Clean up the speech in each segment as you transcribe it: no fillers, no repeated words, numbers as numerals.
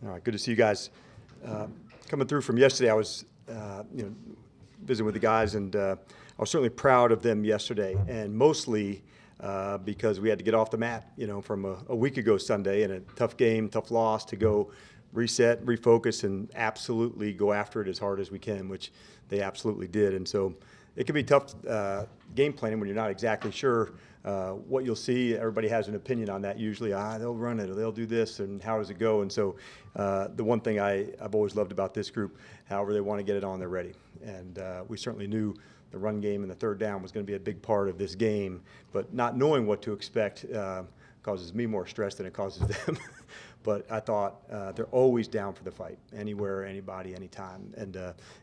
All right, good to see you guys. Coming through from yesterday, I was, visiting with the guys, and I was certainly proud of them yesterday, and mostly because we had to get off the mat, from a week ago Sunday, and a tough game, tough loss, to go reset, refocus, and absolutely go after it as hard as we can, which they absolutely did. And so it can be tough game planning when you're not exactly sure what you'll see. Everybody has an opinion on that usually. They'll run it, or they'll do this, and how does it go? And so the one thing I've always loved about this group, however they want to get it on, they're ready. And we certainly knew the run game and the third down was going to be a big part of this game, but not knowing what to expect causes me more stress than it causes them. But I thought they're always down for the fight, anywhere, anybody, anytime. And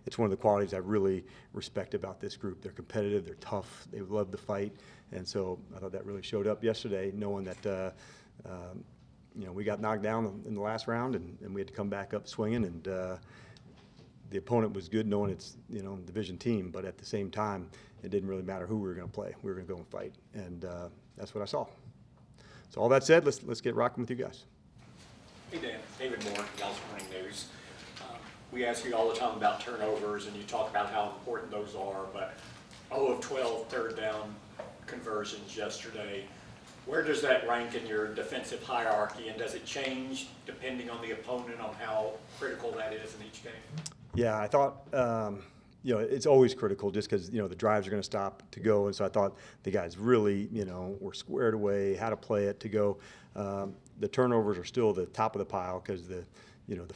it's one of the qualities I really respect about this group. They're competitive, they're tough, they love the fight. And so I thought that really showed up yesterday, knowing that we got knocked down in the last round, and we had to come back up swinging. And the opponent was good, knowing it's division team, but at the same time, it didn't really matter who we were going to play. We were going to go and fight, and that's what I saw. So all that said, let's get rocking with you guys. Hey Dan, David Moore, Dallas Morning News. We ask you all the time about turnovers, and you talk about how important those are, but 0 of 12 third down conversions yesterday. Where does that rank in your defensive hierarchy, and does it change depending on the opponent on how critical that is in each game? Yeah, I thought, it's always critical just because, the drives are going to stop to go. And so I thought the guys really, were squared away, how to play it to go. The turnovers are still the top of the pile because the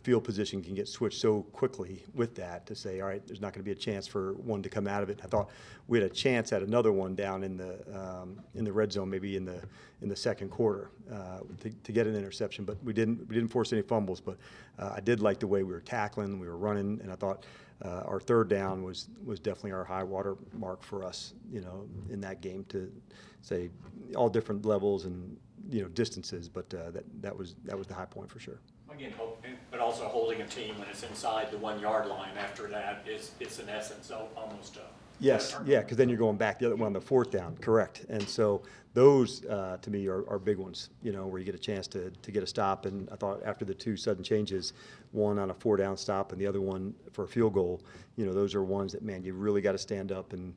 field position can get switched so quickly with that to say, all right, there's not going to be a chance for one to come out of it. I thought we had a chance at another one down in the red zone, maybe in the second quarter, to get an interception, but we didn't force any fumbles. But I did like the way we were tackling, we were running, and I thought our third down was definitely our high water mark for us, in that game, to say all different levels and distances, but that was the high point for sure. Again, but also holding a team when it's inside the 1 yard line after that is in essence almost a yes, yeah, because then you're going back the other one on the fourth down, correct. And so those to me are big ones, where you get a chance to get a stop. And I thought after the two sudden changes, one on a 4 down stop and the other one for a field goal, those are ones that, man, you really got to stand up and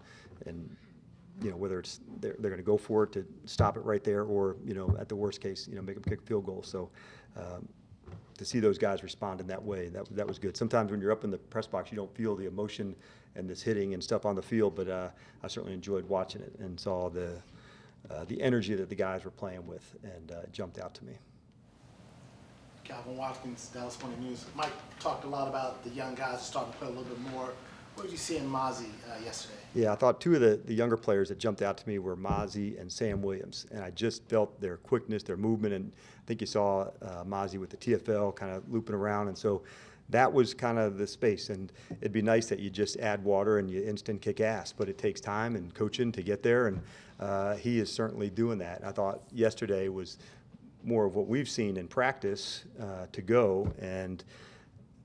whether it's they're going to go for it to stop it right there, or at the worst case, make them kick a field goal. So to see those guys respond in that way, that was good. Sometimes when you're up in the press box, you don't feel the emotion and this hitting and stuff on the field, but I certainly enjoyed watching it and saw the energy that the guys were playing with, and it jumped out to me. Calvin Watkins, Dallas Morning News. Mike talked a lot about the young guys starting to play a little bit more. What did you see in Mozzie yesterday? Yeah, I thought two of the younger players that jumped out to me were Mozzie and Sam Williams, and I just felt their quickness, their movement, and I think you saw Mozzie with the TFL kind of looping around, and so that was kind of the space. And it'd be nice that you just add water and you instant kick ass, but it takes time and coaching to get there, and he is certainly doing that. I thought yesterday was more of what we've seen in practice to go, and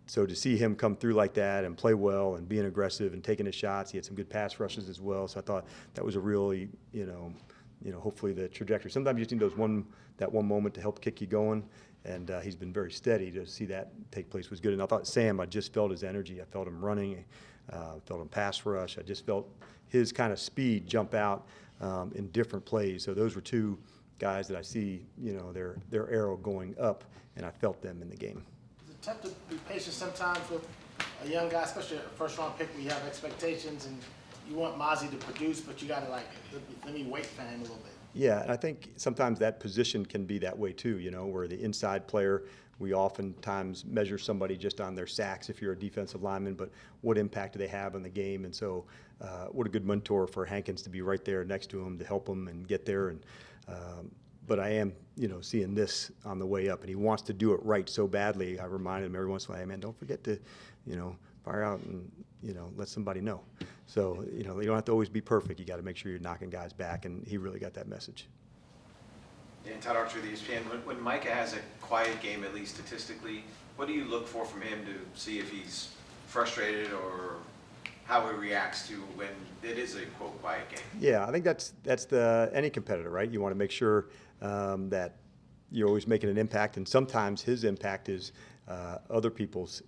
so to see him come through like that and play well and being aggressive and taking his shots, he had some good pass rushes as well. So I thought that was a really, hopefully the trajectory. Sometimes you just need that one moment to help kick you going, and he's been very steady. To see that take place was good. And I thought Sam, I just felt his energy. I felt him running, felt him pass rush. I just felt his kind of speed jump out in different plays. So those were two guys that I see, their arrow going up, and I felt them in the game. Is it tough to be patient sometimes with a young guy, especially a first-round pick, where you have expectations and you want Mozzie to produce, but you got to let me wait for him a little bit? Yeah, and I think sometimes that position can be that way too, where the inside player, we oftentimes measure somebody just on their sacks if you're a defensive lineman, but what impact do they have on the game? And so what a good mentor for Hankins to be right there next to him to help him and get there. And but I am, seeing this on the way up, and he wants to do it right so badly. I reminded him every once in a while, hey, man, don't forget to, fire out and, let somebody know. So, you don't have to always be perfect. You got to make sure you're knocking guys back, and he really got that message. And Todd Archer of the ESPN, when Micah has a quiet game, at least statistically, what do you look for from him to see if he's frustrated or how he reacts to when it is a quote quiet game? Yeah, I think that's any competitor, right? You want to make sure that you're always making an impact, and sometimes his impact is other people's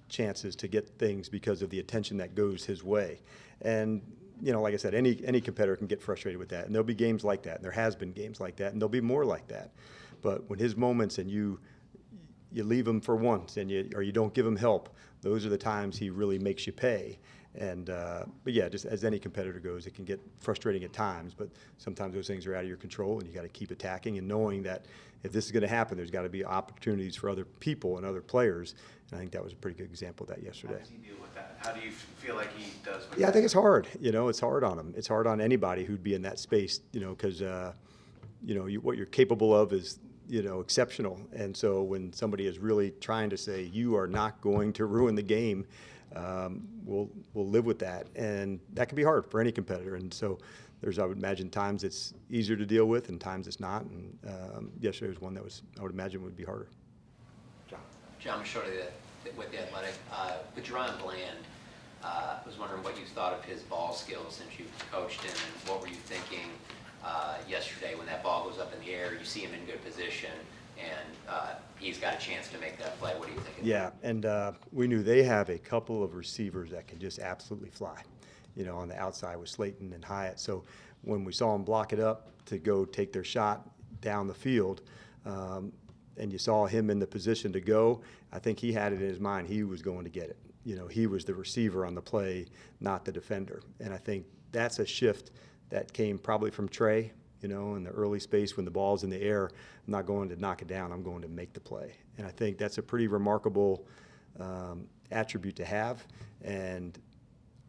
chances to get things because of the attention that goes his way. And, like I said, any competitor can get frustrated with that. And there'll be games like that. And there has been games like that. And there'll be more like that. But when his moments and you leave him for once and or you don't give him help, those are the times he really makes you pay. And but yeah, just as any competitor goes, it can get frustrating at times, but sometimes those things are out of your control, and you got to keep attacking and knowing that if this is going to happen, there's got to be opportunities for other people and other players. And I think that was a pretty good example of that yesterday. How does he deal with that? How do you feel like he does with Yeah, I that? think it's hard. It's hard on him. It's hard on anybody who'd be in that space, because what you're capable of is exceptional. And so when somebody is really trying to say you are not going to ruin the game, we'll live with that, and that can be hard for any competitor. And so I would imagine, times it's easier to deal with and times it's not. And yesterday was one that I would imagine would be harder. John Shorty with The Athletic. With Jerron Bland, I was wondering what you thought of his ball skills since you've coached him, and what were you thinking yesterday when that ball goes up in the air, you see him in good position, and he's got a chance to make that play. What are you thinking? Yeah, and we knew they have a couple of receivers that can just absolutely fly, on the outside with Slayton and Hyatt. So when we saw them block it up to go take their shot down the field, and you saw him in the position to go, I think he had it in his mind he was going to get it. He was the receiver on the play, not the defender. And I think that's a shift that came probably from Trey, in the early space when the ball's in the air. I'm not going to knock it down, I'm going to make the play. And I think that's a pretty remarkable attribute to have. And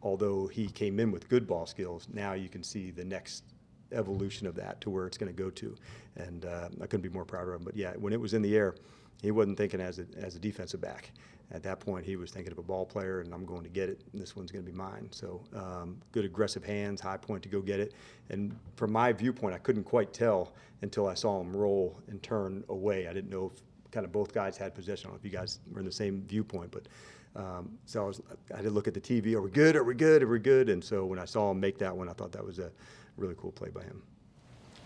although he came in with good ball skills, now you can see the next evolution of that to where it's going to go to. And I couldn't be more proud of him. But yeah, when it was in the air, he wasn't thinking as a defensive back. At that point, he was thinking of a ball player, and I'm going to get it, and this one's going to be mine. So good aggressive hands, high point to go get it. And from my viewpoint, I couldn't quite tell until I saw him roll and turn away. I didn't know if kind of both guys had possession. I don't know if you guys were in the same viewpoint, but so I had to look at the TV. Are we good? Are we good? Are we good? And so when I saw him make that one, I thought that was a really cool play by him.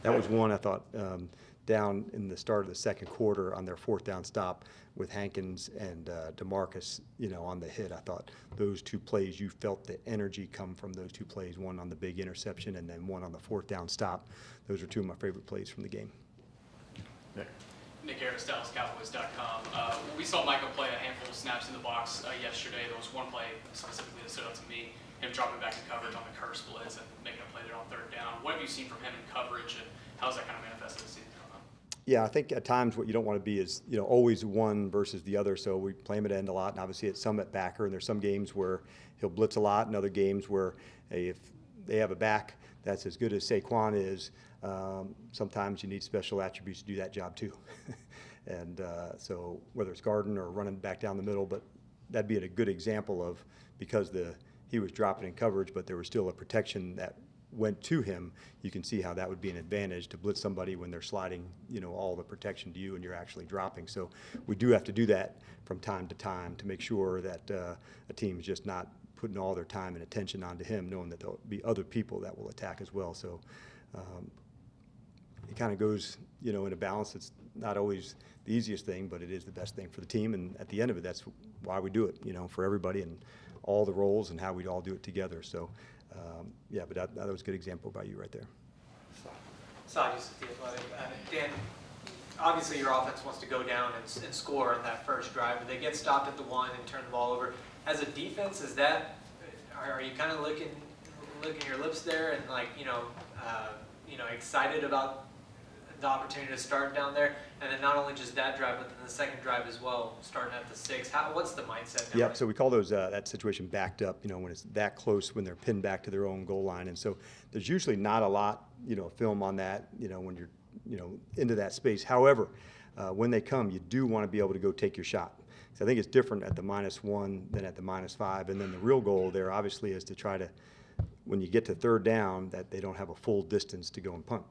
That was one I thought down in the start of the second quarter on their fourth down stop with Hankins and DeMarcus, on the hit. I thought those two plays, you felt the energy come from those two plays, one on the big interception and then one on the fourth down stop. Those are two of my favorite plays from the game. Nick Harris, DallasCowboys.com. We saw Michael play a handful of snaps in the box yesterday. There was one play specifically that stood out to me, him dropping back in coverage on the curse blitz and making a play there on third down. What have you seen from him in coverage, and how's that kind of manifested this season? Yeah, I think at times what you don't want to be is, always one versus the other. So we play him at end a lot, and obviously it's some at backer, and there's some games where he'll blitz a lot, and other games where if they have a back that's as good as Saquon is, sometimes you need special attributes to do that job too. And so whether it's guarding or running back down the middle, but that'd be a good example of, because he was dropping in coverage, but there was still a protection that went to him. You can see how that would be an advantage to blitz somebody when they're sliding, all the protection to you and you're actually dropping. So we do have to do that from time to time to make sure that a team is just not putting all their time and attention onto him, knowing that there'll be other people that will attack as well. So it kind of goes, in a balance. It's not always the easiest thing, but it is the best thing for the team. And at the end of it, that's why we do it, for everybody and all the roles and how we all do it together. So yeah, but that was a good example by you right there. Sajis with The Athletic. Dan, obviously your offense wants to go down and score on that first drive, but they get stopped at the one and turn the ball over. As a defense, are you kind of licking your lips there and excited about the opportunity to start down there? And then not only just that drive, but then the second drive as well, starting at the 6. What's the mindset down Yep, there? so we call those that situation backed up, when it's that close, when they're pinned back to their own goal line. And so there's usually not a lot, film on that, when you're, into that space. However, when they come, you do want to be able to go take your shot. So I think it's different at the -1 than at the -5. And then the real goal there, obviously, is to try to, when you get to third down, that they don't have a full distance to go and punt.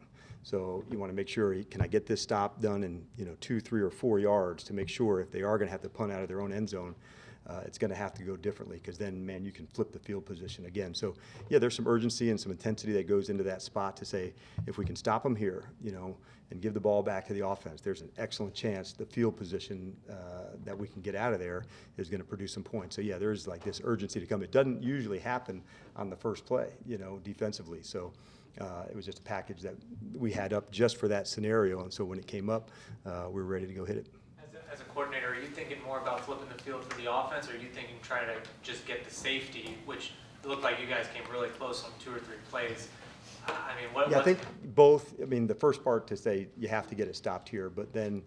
So you want to make sure, can I get this stop done in 2, 3, or 4 yards to make sure if they are going to have to punt out of their own end zone, it's going to have to go differently, because then, man, you can flip the field position again. So, yeah, there's some urgency and some intensity that goes into that spot to say, if we can stop them here, and give the ball back to the offense, there's an excellent chance the field position that we can get out of there is going to produce some points. So, yeah, there's like this urgency to come. It doesn't usually happen on the first play, defensively. So it was just a package that we had up just for that scenario. And so when it came up, we were ready to go hit it. As a coordinator, are you thinking more about flipping the field for the offense, or are you thinking trying to just get the safety, which it looked like you guys came really close on 2 or 3 plays? I mean, Yeah, I think both. I mean, the first part to say you have to get it stopped here, but then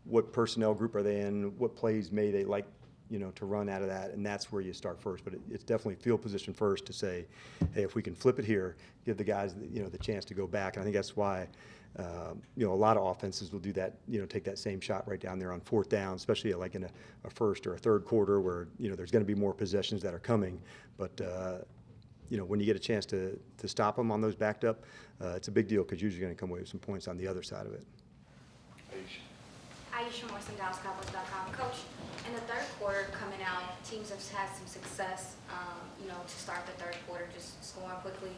what personnel group are they in? What plays may they like, to run out of that? And that's where you start first. But it's definitely field position first to say, hey, if we can flip it here, give the guys, the chance to go back. And I think that's why, a lot of offenses will do that, take that same shot right down there on 4th down, especially like in a first or a third quarter where, there's going to be more possessions that are coming. But, when you get a chance to stop them on those backed up, it's a big deal, because usually you're going to come away with some points on the other side of it. Aisha Morrison, DallasCowboys.com. Coach, in the third quarter coming out, teams have had some success, to start the third quarter, just scoring quickly.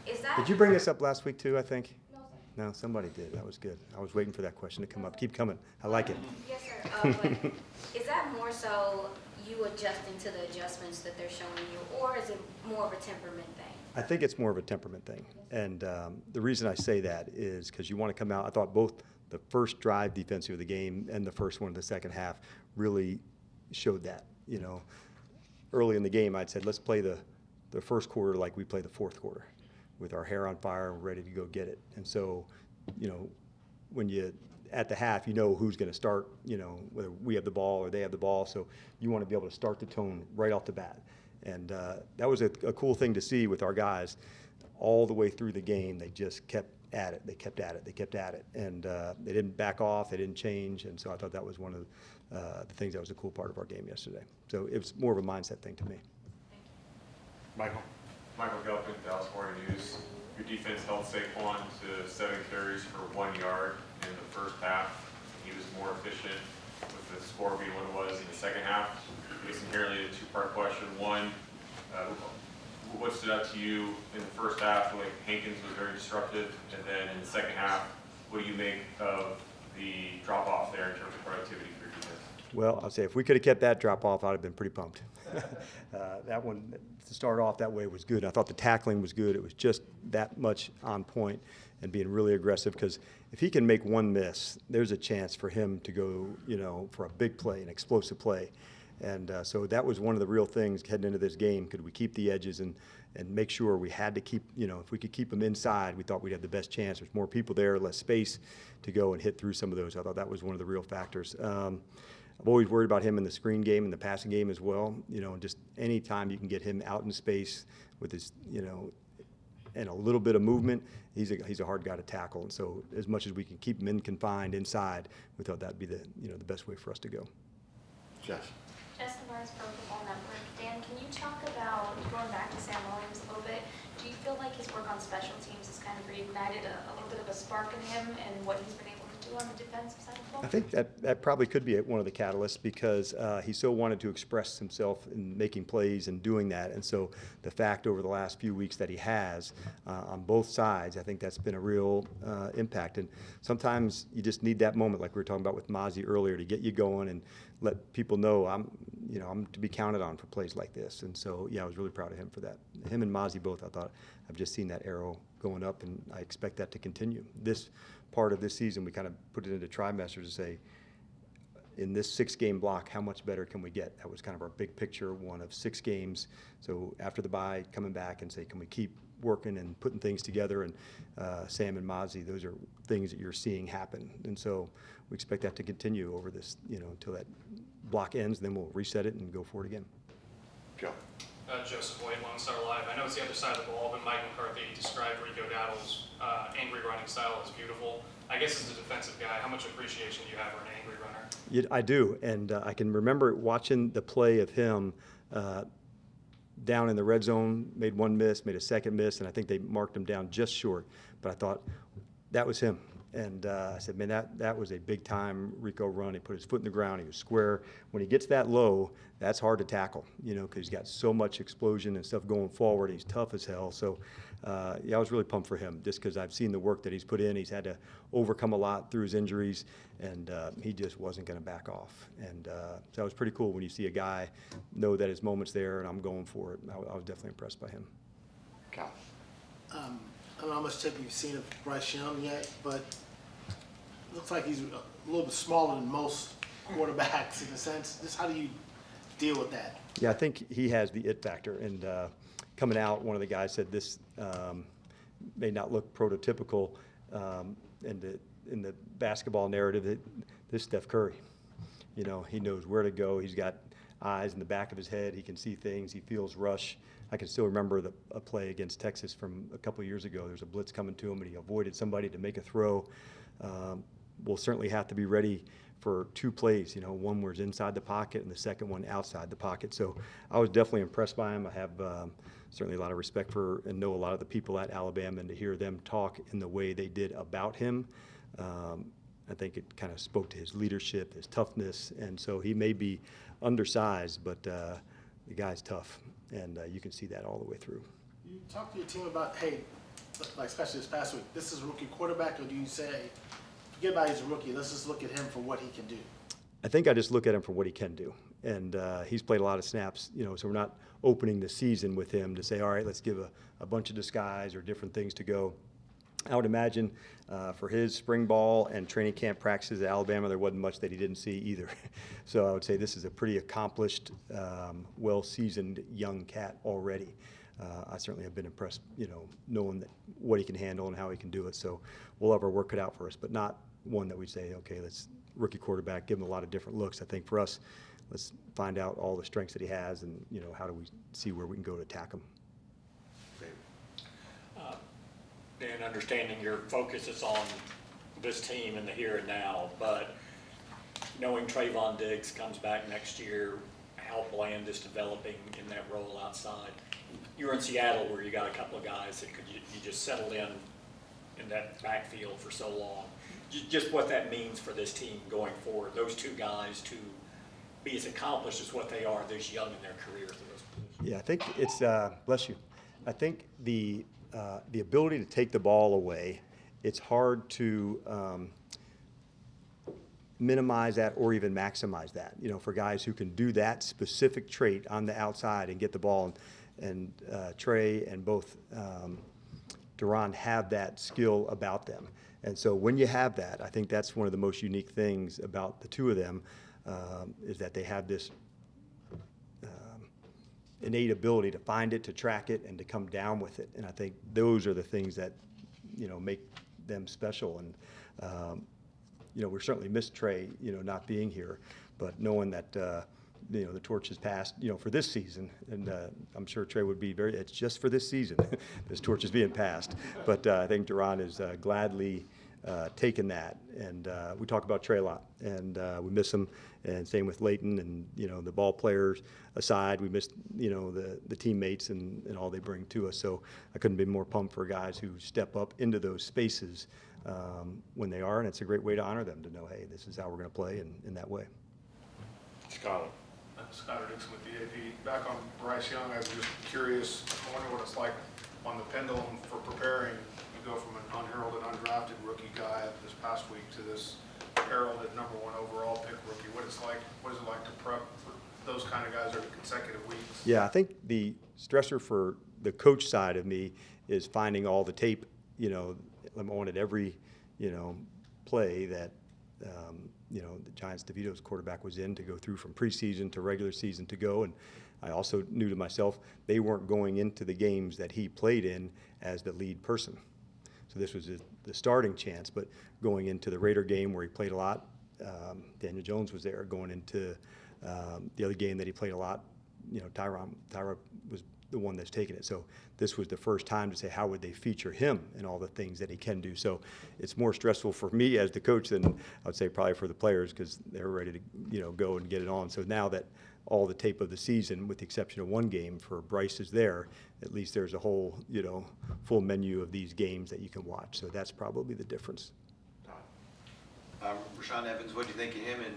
Is that? Did you bring this up last week too, I think? No, sir. No, somebody did. That was good. I was waiting for that question to come up. Keep coming. I like it. Yes, sir. But is that more so you adjusting to the adjustments that they're showing you, or is it more of a temperament thing? I think it's more of a temperament thing. And the reason I say that is because you want to come out. I thought both the first drive defensive of the game and the first one in the second half really showed that. Early in the game, I'd said, let's play the first quarter like we play the fourth quarter, with our hair on fire and ready to go get it. And so, when you at the half, who's going to start, whether we have the ball or they have the ball. So you want to be able to start the tone right off the bat. And that was a cool thing to see with our guys. All the way through the game, they just kept at it. They kept at it. They kept at it. And they didn't back off. They didn't change. And so I thought that was one of the things that was a cool part of our game yesterday. So it was more of a mindset thing to me. Michael Gelfin, Dallas Morning News. Your defense held Saquon to 7 carries for 1 yard in the first half. He was more efficient with the score being what it was in the second half. It's inherently a 2-part question. One, what stood out to you in the first half? Like Hankins was very disruptive, and then in the second half, what do you make of the drop off there in terms of productivity for your defense? Well, I'll say if we could have kept that drop off, I'd have been pretty pumped. That one, to start off that way, was good. I thought the tackling was good. It was just that much on point and being really aggressive, because if he can make one miss, there's a chance for him to go, for a big play, an explosive play. And so that was one of the real things heading into this game. Could we keep the edges and make sure we had to keep, if we could keep them inside, we thought we'd have the best chance. There's more people there, less space to go and hit through some of those. I thought that was one of the real factors. I've always worried about him in the screen game and the passing game as well. Just any time you can get him out in space with his, and a little bit of movement, he's a hard guy to tackle. And so as much as we can keep him confined inside, we thought that'd be the best way for us to go. Josh. Justin Barnes, Pro Football Network. Dan, can you talk about, going back to Sam Williams a little bit, do you feel like his work on special teams has kind of reignited a little bit of a spark in him and what he's been able to do on the defensive side of the ball? I think that probably could be one of the catalysts, because he so wanted to express himself in making plays and doing that. And so the fact over the last few weeks that he has on both sides, I think that's been a real impact. And sometimes you just need that moment, like we were talking about with Mozzie earlier, to get you going and let people know I'm to be counted on for plays like this. And so, yeah, I was really proud of him for that. Him and Mozzie both, I thought, I've just seen that arrow going up, and I expect that to continue. This part of this season, we kind of put it into trimesters to say, in this 6-game block, how much better can we get? That was kind of our big picture, one of 6 games. So after the bye, coming back and say, can we keep working and putting things together? And Sam and Mozzie, those are things that you're seeing happen. And so we expect that to continue over this, until that block ends, then we'll reset it and go for it again. Joe. Joseph Boyd, Lone Star Live. I know it's the other side of the ball, but Mike McCarthy described Rico Dowdle's angry running style as beautiful. I guess as a defensive guy, how much appreciation do you have for an angry runner? Yeah, I do, and I can remember watching the play of him down in the red zone, made one miss, made a second miss, and I think they marked him down just short. But I thought that was him. And I said, man, that was a big-time Rico run. He put his foot in the ground. He was square. When he gets that low, that's hard to tackle, because he's got so much explosion and stuff going forward. He's tough as hell. So, yeah, I was really pumped for him just because I've seen the work that he's put in. He's had to overcome a lot through his injuries, and he just wasn't going to back off. And so that was pretty cool when you see a guy know that his moment's there and I'm going for it. I was definitely impressed by him. Cal. I don't know how much tape you've seen of Bryce Young yet, but it looks like he's a little bit smaller than most quarterbacks in a sense. Just how do you deal with that? Yeah, I think he has the it factor. And coming out, one of the guys said this may not look prototypical in the basketball narrative. This Steph Curry, he knows where to go. He's got eyes in the back of his head. He can see things. He feels rush. I can still remember a play against Texas from a couple of years ago. There's a blitz coming to him, and he avoided somebody to make a throw. We'll certainly have to be ready for two plays. One was inside the pocket, and the second one outside the pocket. So I was definitely impressed by him. I have certainly a lot of respect for and know a lot of the people at Alabama, and to hear them talk in the way they did about him, I think it kind of spoke to his leadership, his toughness, and so he may be undersized, but the guy's tough, and you can see that all the way through. You talk to your team about, hey, like especially this past week, this is a rookie quarterback, or do you say, forget about he's a rookie, let's just look at him for what he can do? I think I just look at him for what he can do. And he's played a lot of snaps, so we're not opening the season with him to say, all right, let's give a bunch of disguise or different things to go. I would imagine for his spring ball and training camp practices at Alabama, there wasn't much that he didn't see either. So I would say this is a pretty accomplished, well-seasoned young cat already. I certainly have been impressed, knowing what he can handle and how he can do it. So we'll have our work cut out for us, but not one that we say, okay, let's rookie quarterback, give him a lot of different looks. I think for us, let's find out all the strengths that he has, and how do we see where we can go to attack him. Dan, understanding your focus is on this team in the here and now, but knowing Trayvon Diggs comes back next year, how Bland is developing in that role outside. You were in Seattle where you got a couple of guys that you just settled in that backfield for so long. Just what that means for this team going forward, those two guys to be as accomplished as what they are this young in their careers. Yeah, I think it's, bless you, I think the ability to take the ball away, it's hard to minimize that or even maximize that, for guys who can do that specific trait on the outside and get the ball. And Trey and both Duran have that skill about them. And so when you have that, I think that's one of the most unique things about the two of them, is that they have this innate ability to find it, to track it, and to come down with it. And I think those are the things that, make them special. And, we certainly missed Trey, not being here, but knowing that, the torch has passed, for this season. And I'm sure Trey would be it's just for this season, this torch is being passed. But I think Duran is gladly taken that. And we talk about Trey a lot, and we miss him. And same with Leighton, and the ball players aside, we missed the teammates and all they bring to us. So I couldn't be more pumped for guys who step up into those spaces when they are, and it's a great way to honor them, to know, hey, this is how we're going to play in that way. Skylar. Scott Dixon with the AP. Back on Bryce Young, I was just curious, I wonder what it's like on the pendulum for preparing. You go from an unheralded, undrafted rookie guy this past week to this heralded #1 overall pick rookie. What is it like to prep for those kind of guys over consecutive weeks? Yeah, I think the stressor for the coach side of me is finding all the tape, I wanted every, play that, the Giants' DeVito's quarterback was in, to go through from preseason to regular season to go. And I also knew to myself, they weren't going into the games that he played in as the lead person. So this was the starting chance, but going into the Raider game where he played a lot, Daniel Jones was there. Going into the other game that he played a lot, Tyra was the one that's taken it. So this was the first time to say, how would they feature him and all the things that he can do? So it's more stressful for me as the coach than I would say probably for the players, because they're ready to go and get it on. So now that all the tape of the season, with the exception of one game for Bryce, is there, at least there's a whole, full menu of these games that you can watch. So that's probably the difference. Rashaan Evans, what do you think of him? And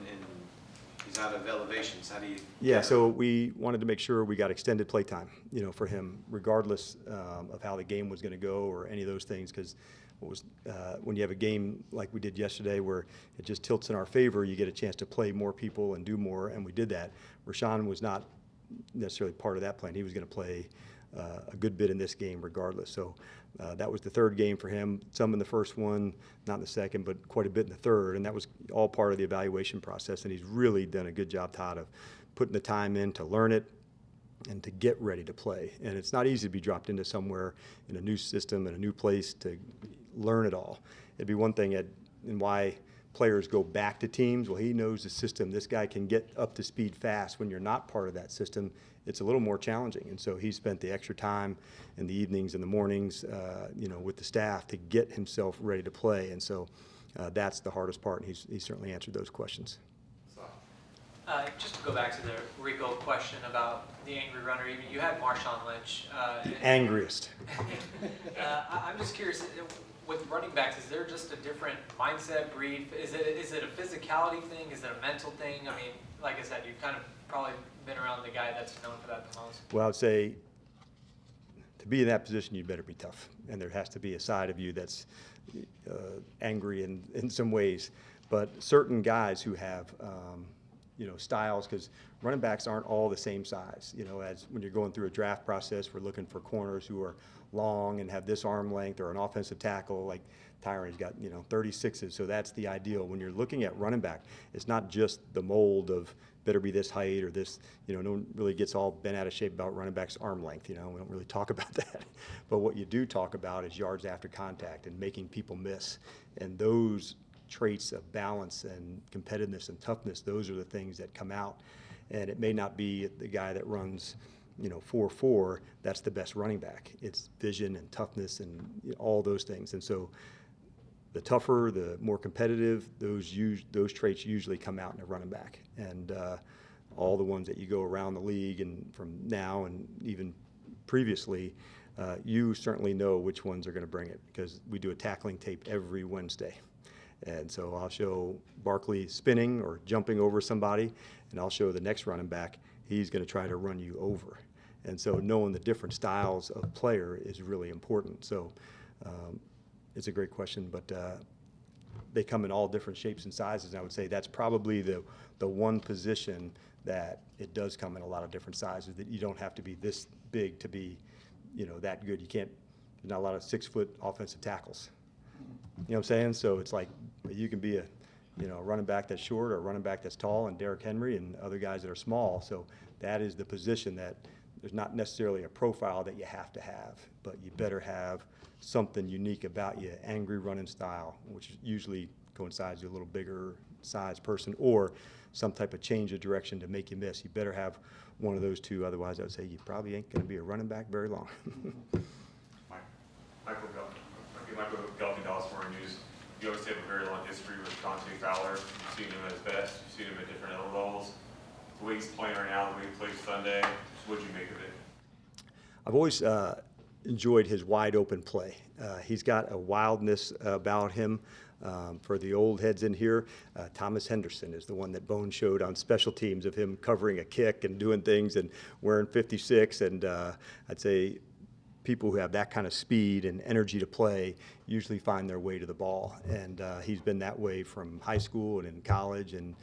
he's out of elevations. How do you? Yeah, so we wanted to make sure we got extended play time, for him, regardless of how the game was going to go or any of those things, because when you have a game like we did yesterday where it just tilts in our favor, you get a chance to play more people and do more, and we did that. Rashaan was not necessarily part of that plan. He was going to play a good bit in this game regardless. So that was the third game for him, some in the first one, not in the second, but quite a bit in the third, and that was all part of the evaluation process, and he's really done a good job, Todd, of putting the time in to learn it and to get ready to play. And it's not easy to be dropped into somewhere in a new system, in a new place, to learn it all. It'd be one thing and why players go back to teams. Well, he knows the system. This guy can get up to speed fast. When you're not part of that system, it's a little more challenging. And so he spent the extra time in the evenings and the mornings, with the staff to get himself ready to play. And so that's the hardest part, and he certainly answered those questions. Just to go back to the Rico question about the angry runner, you had Marshawn Lynch. The angriest. I'm just curious, with running backs, is there just a different mindset, breed? Is it a physicality thing? Is it a mental thing? I mean, like I said, you've kind of probably been around the guy that's known for that the most. Well, I would say to be in that position, you better be tough. And there has to be a side of you that's angry in some ways. But certain guys who have, styles, because running backs aren't all the same size. As when you're going through a draft process, we're looking for corners who are long and have this arm length, or an offensive tackle like Tyron's got, 36s. So that's the ideal. When you're looking at running back, it's not just the mold of better be this height or this, no one really gets all bent out of shape about running back's arm length. We don't really talk about that. But what you do talk about is yards after contact and making people miss. And those traits of balance and competitiveness and toughness, those are the things that come out. And it may not be the guy that runs 4.4, that's the best running back. It's vision and toughness and all those things. And so the tougher, the more competitive, those traits usually come out in a running back. And all the ones that you go around the league and from now and even previously, you certainly know which ones are going to bring it, because we do a tackling tape every Wednesday. And so I'll show Barkley spinning or jumping over somebody, and I'll show the next running back, he's going to try to run you over. And so knowing the different styles of player is really important. So it's a great question, but they come in all different shapes and sizes. And I would say that's probably the one position that it does come in a lot of different sizes, that you don't have to be this big to be, that good. There's not a lot of 6-foot offensive tackles. You know what I'm saying? So it's like you can be a running back that's short or a running back that's tall, and Derrick Henry and other guys that are small. So that is the position that there's not necessarily a profile that you have to have, but you better have something unique about you, angry running style, which usually coincides with a little bigger size person, or some type of change of direction to make you miss. You better have one of those two. Otherwise, I would say you probably ain't going to be a running back very long. Michael Gelfie, Dallas Morning News. You always have a very long history with Dante Fowler. You've seen him at his best. You've seen him at different levels. The way he's playing right now, the way he plays Sunday, what did you make of it? I've always enjoyed his wide open play. He's got a wildness about him. For the old heads in here, Thomas Henderson is the one that Bone showed on special teams, of him covering a kick and doing things and wearing 56. And I'd say people who have that kind of speed and energy to play usually find their way to the ball. And he's been that way from high school and in college, and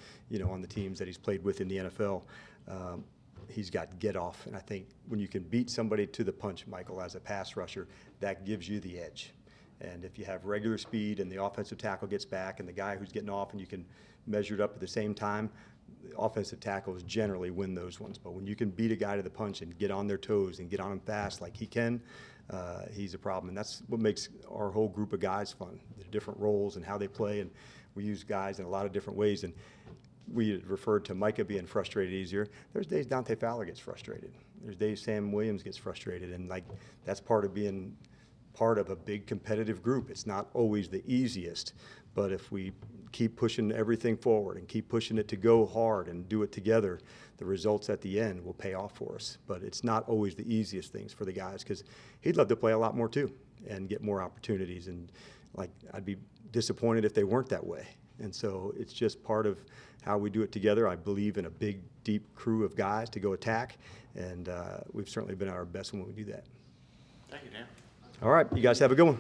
on the teams that he's played with in the NFL. He's got get off, and I think when you can beat somebody to the punch, Michael, as a pass rusher, that gives you the edge. And if you have regular speed and the offensive tackle gets back and the guy who's getting off and you can measure it up at the same time, the offensive tackles generally win those ones. But when you can beat a guy to the punch and get on their toes and get on them fast like he can, he's a problem. And that's what makes our whole group of guys fun, the different roles and how they play. And we use guys in a lot of different ways. And we referred to Micah being frustrated easier. There's days Dante Fowler gets frustrated. There's days Sam Williams gets frustrated. And that's part of being part of a big competitive group. It's not always the easiest, but if we keep pushing everything forward and keep pushing it to go hard and do it together, the results at the end will pay off for us. But it's not always the easiest things for the guys, because he'd love to play a lot more too and get more opportunities. And I'd be disappointed if they weren't that way. And so it's just part of how we do it together. I believe in a big, deep crew of guys to go attack, and we've certainly been at our best when we do that. Thank you, Dan. All right, you guys have a good one.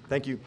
Thank you.